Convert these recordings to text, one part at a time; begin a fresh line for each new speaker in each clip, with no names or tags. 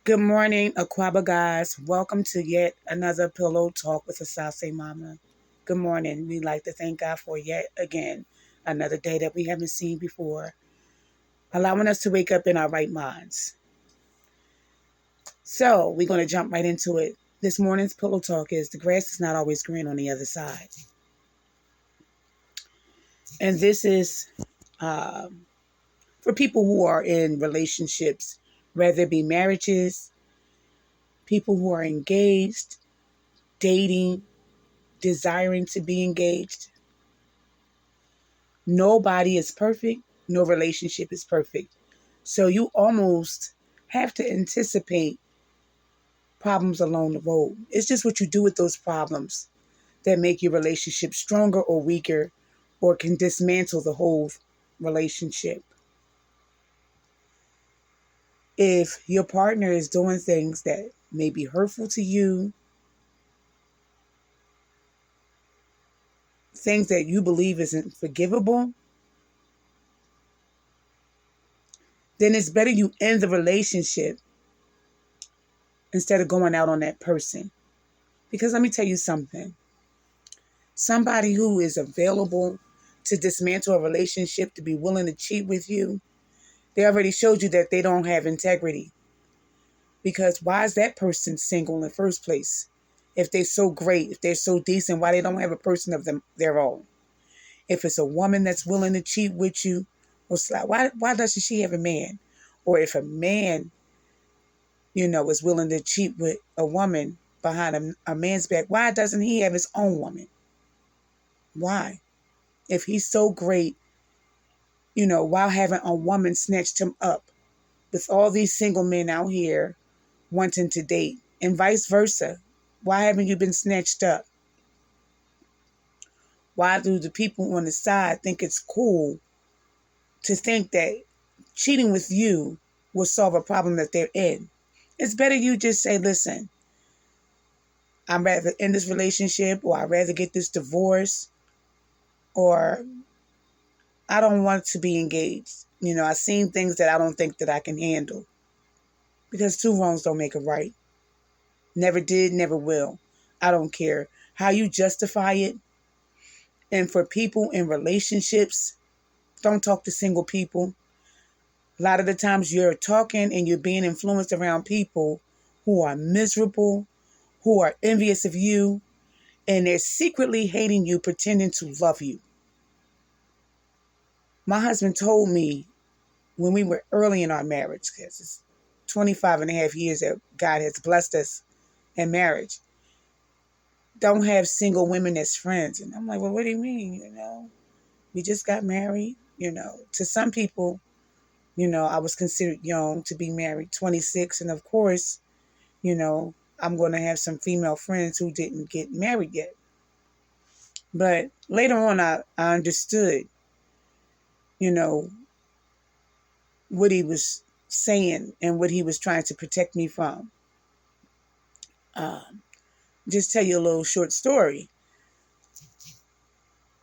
Good morning, Aquaba guys. Welcome to yet another Pillow Talk with a Sase Mama. Good morning. We'd like to thank God for yet again another day that we haven't seen before, allowing us to wake up in our right minds. So we're going to jump right into it. This morning's Pillow Talk is the grass is not always green on the other side. And this is for people who are in relationships, whether it be marriages, people who are engaged, dating, desiring to be engaged. Nobody is perfect. No relationship is perfect. So you almost have to anticipate problems along the road. It's just what you do with those problems that make your relationship stronger or weaker or can dismantle the whole relationship. If your partner is doing things that may be hurtful to you, things that you believe isn't forgivable, then it's better you end the relationship instead of going out on that person. Because let me tell you something. Somebody who is available to dismantle a relationship, to be willing to cheat with you, they already showed you that they don't have integrity. Because why is that person single in the first place? If they're so great, if they're so decent, why they don't have a person of their own? If it's a woman that's willing to cheat with you, why doesn't she have a man? Or if a man, is willing to cheat with a woman behind a man's back, why doesn't he have his own woman? Why? If he's so great, while having a woman snatched him up with all these single men out here wanting to date and vice versa. Why haven't you been snatched up? Why do the people on the side think it's cool to think that cheating with you will solve a problem that they're in? It's better you just say, listen, I'd rather end this relationship, or I'd rather get this divorce, or I don't want to be engaged. I've seen things that I don't think that I can handle. Because two wrongs don't make a right. Never did, never will. I don't care how you justify it. And for people in relationships, don't talk to single people. A lot of the times you're talking and you're being influenced around people who are miserable, who are envious of you, and they're secretly hating you, pretending to love you. My husband told me when we were early in our marriage, because it's 25 and a half years that God has blessed us in marriage, don't have single women as friends. And I'm like, well, what do you mean? We just got married. To some people, I was considered young to be married, 26. And of course, I'm going to have some female friends who didn't get married yet. But later on, I understood, you know, what he was saying and what he was trying to protect me from. Um, just tell you a little short story.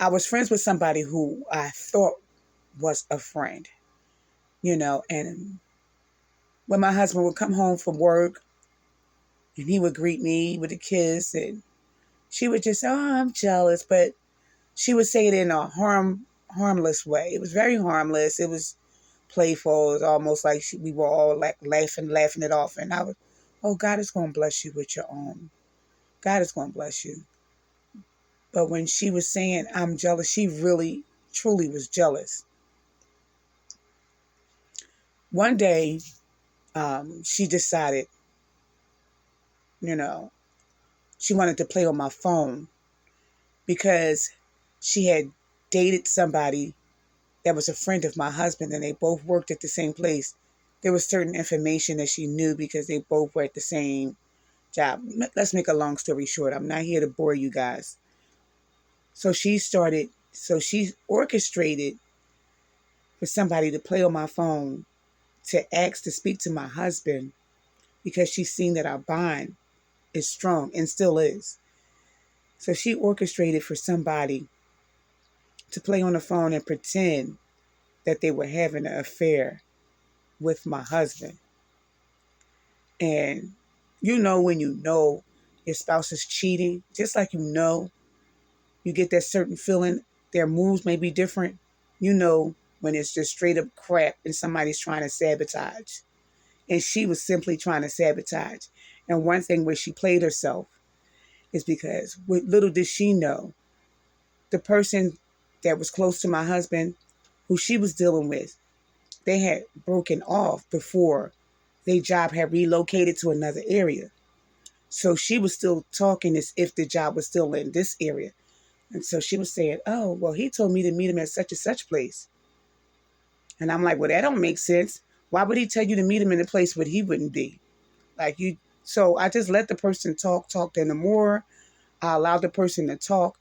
I was friends with somebody who I thought was a friend, and when my husband would come home from work and he would greet me with a kiss, and she would just say, oh, I'm jealous, but she would say it in a harmless way. It was very harmless. It was playful. It was almost like we were all like laughing it off. And I was, oh, God is going to bless you with your own. God is going to bless you. But when she was saying, I'm jealous, she really, truly was jealous. One day, she decided, you know, she wanted to play on my phone because she had dated somebody that was a friend of my husband, and they both worked at the same place. There was certain information that she knew because they both were at the same job. Let's make a long story short. I'm not here to bore you guys. So she orchestrated for somebody to play on my phone to ask to speak to my husband because she's seen that our bond is strong and still is. So she orchestrated for somebody to play on the phone and pretend that they were having an affair with my husband. And you know when you know your spouse is cheating, just like you get that certain feeling, their moves may be different. You know when it's just straight up crap and somebody's trying to sabotage. And she was simply trying to sabotage. And one thing where she played herself is because little did she know, the person that was close to my husband, who she was dealing with, they had broken off before their job had relocated to another area. So she was still talking as if the job was still in this area. And so she was saying, oh, well, he told me to meet him at such and such place. And I'm like, well, that don't make sense. Why would he tell you to meet him in a place where he wouldn't be? Like you. So I just let the person talk. And the more I allowed the person to talk,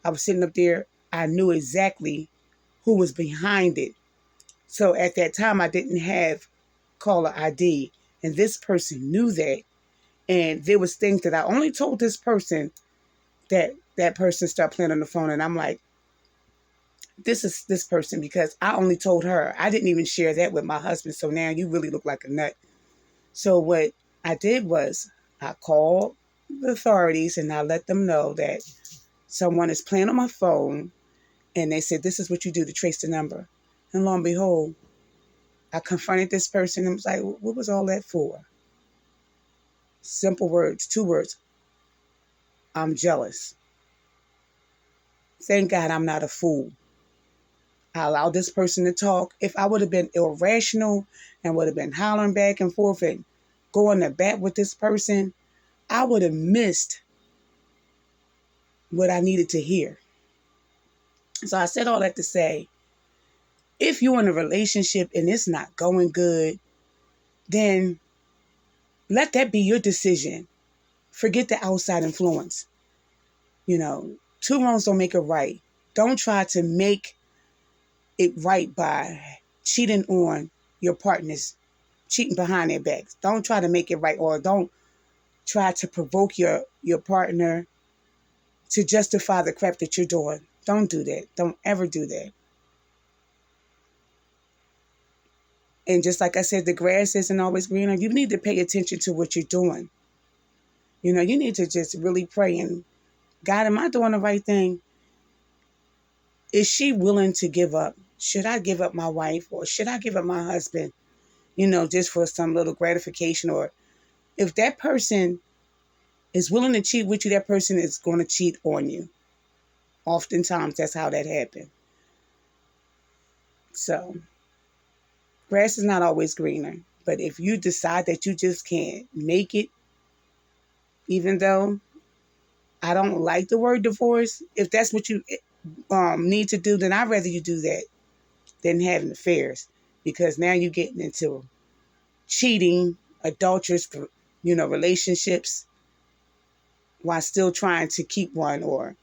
I was sitting up there. I knew exactly who was behind it. So at that time, I didn't have caller ID. And this person knew that. And there was things that I only told this person that person started playing on the phone. And I'm like, this is this person because I only told her. I didn't even share that with my husband. So now you really look like a nut. So what I did was I called the authorities and I let them know that someone is playing on my phone. And they said, this is what you do to trace the number. And lo and behold, I confronted this person and was like, what was all that for? Simple words, 2 words. I'm jealous. Thank God I'm not a fool. I allowed this person to talk. If I would have been irrational and would have been hollering back and forth and going to bat with this person, I would have missed what I needed to hear. So I said all that to say, if you're in a relationship and it's not going good, then let that be your decision. Forget the outside influence. 2 wrongs don't make it right. Don't try to make it right by cheating on your partners, cheating behind their backs. Don't try to make it right, or don't try to provoke your partner to justify the crap that you're doing. Don't do that. Don't ever do that. And just like I said, the grass isn't always greener. You need to pay attention to what you're doing. You need to just really pray and, God, am I doing the right thing? Is she willing to give up? Should I give up my wife, or should I give up my husband? Just for some little gratification. Or if that person is willing to cheat with you, that person is going to cheat on you. Oftentimes, that's how that happens. So, grass is not always greener. But if you decide that you just can't make it, even though I don't like the word divorce, if that's what you need to do, then I'd rather you do that than having affairs. Because now you're getting into cheating, adulterous, relationships, while still trying to keep one, or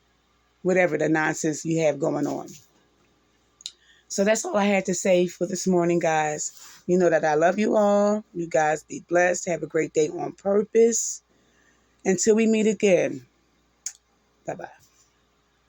whatever the nonsense you have going on. So that's all I had to say for this morning, guys. You know that I love you all. You guys be blessed. Have a great day on purpose. Until we meet again. Bye-bye.